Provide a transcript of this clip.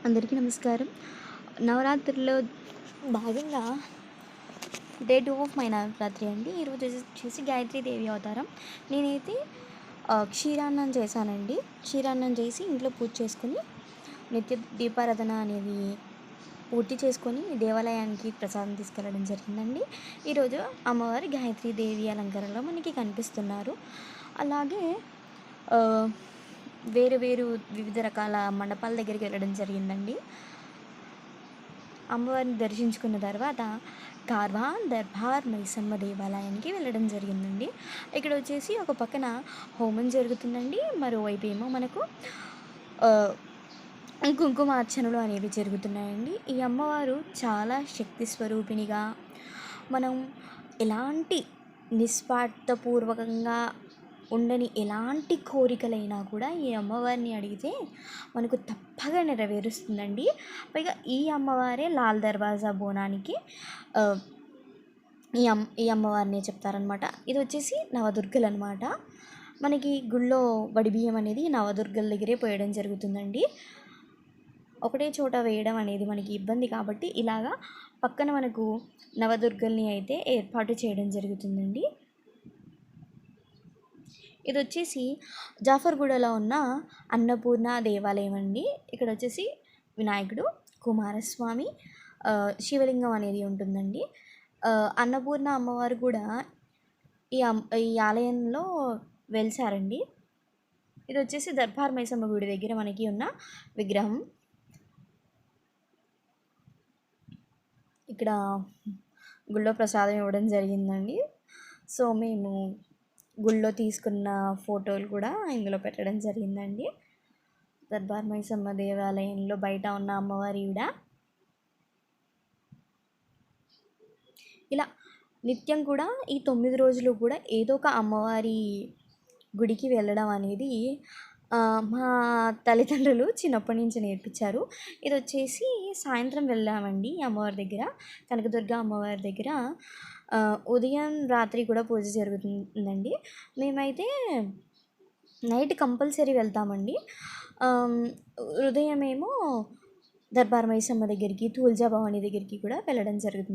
అందరికీ నమస్కారం. నవరాత్రుల్లో భాగంగా డే 2 ఆఫ్ మై నవరాత్రి అండి. ఈరోజు వచ్చేసి గాయత్రీదేవి అవతారం. నేనైతే క్షీరాన్నం చేశానండి. క్షీరాన్నం చేసి ఇంట్లో పూజ చేసుకుని నిత్య దీపారాధన అనేది పూర్తి చేసుకొని దేవాలయానికి ప్రసాదం తీసుకెళ్ళడం జరిగిందండి. ఈరోజు అమ్మవారి గాయత్రీదేవి అలంకరణలో మనకి కనిపిస్తున్నారు. అలాగే వేరు వేరు వివిధ రకాల మండపాల దగ్గరికి వెళ్ళడం జరిగిందండి. అమ్మవారిని దర్శించుకున్న తర్వాత కార్వాన్ దర్బార్ మైసమ్మ దేవాలయానికి వెళ్ళడం జరిగిందండి. ఇక్కడ వచ్చేసి ఒక పక్కన హోమం జరుగుతుందండి, మరోవైపు ఏమో మనకు కుంకుమార్చనలు అనేవి జరుగుతున్నాయండి. ఈ అమ్మవారు చాలా శక్తి స్వరూపిణిగా, మనం ఎలాంటి నిస్వార్థపూర్వకంగా ఉండని ఎలాంటి కోరికలైనా కూడా ఈ అమ్మవారిని అడిగితే మనకు తప్పగా నెరవేరుస్తుందండి. పైగా ఈ అమ్మవారే లాల్ దర్వాజా బోనానికి ఈ అమ్మవారిని చెప్తారనమాట. ఇది వచ్చేసి నవదుర్గలు అనమాట. మనకి గుళ్ళో వడిబియ్యం అనేది నవదుర్గల దగ్గరే పోయడం జరుగుతుందండి. ఒకటే చోట వేయడం అనేది మనకి ఇబ్బంది కాబట్టి ఇలాగా పక్కన మనకు నవదుర్గల్ని అయితే ఏర్పాటు చేయడం జరుగుతుందండి. ఇది వచ్చేసి జాఫర్గూడలో ఉన్న అన్నపూర్ణ దేవాలయం అండి. ఇక్కడ వచ్చేసి వినాయకుడు, కుమారస్వామి, శివలింగం అనేది ఉంటుందండి. అన్నపూర్ణ అమ్మవారు కూడా ఈ ఆలయంలో వెలిసారండి. ఇది వచ్చేసి దర్బార్ మైసమ్మ గుడి దగ్గర మనకి ఉన్న విగ్రహం. ఇక్కడ గుళ్ళో ప్రసాదం ఇవ్వడం జరిగిందండి. సో మేము గుళ్ళో తీసుకున్న ఫోటోలు కూడా ఇందులో పెట్టడం జరిగిందండి. దర్బార్ మైసమ్మ దేవాలయంలో బయట ఉన్న అమ్మవారి కూడా ఇలా నిత్యం కూడా ఈ 9 రోజులు కూడా ఏదో ఒక అమ్మవారి గుడికి వెళ్ళడం అనేది మా తల్లిదండ్రులు చిన్నప్పటి నుంచి నేర్పించారు. ఇది వచ్చేసి సాయంత్రం వెళ్ళామండి అమ్మవారి దగ్గర, కనకదుర్గ అమ్మవారి దగ్గర. ఉదయం రాత్రి కూడా పూజ జరుగుతుందండి. మేమైతే నైట్ కంపల్సరీ వెళ్తామండి. ఉదయమేమో దర్బార్ మైసమ్మ దగ్గరికి, తుల్జా భవాని దగ్గరికి కూడా వెళ్ళడం జరుగుతుంది.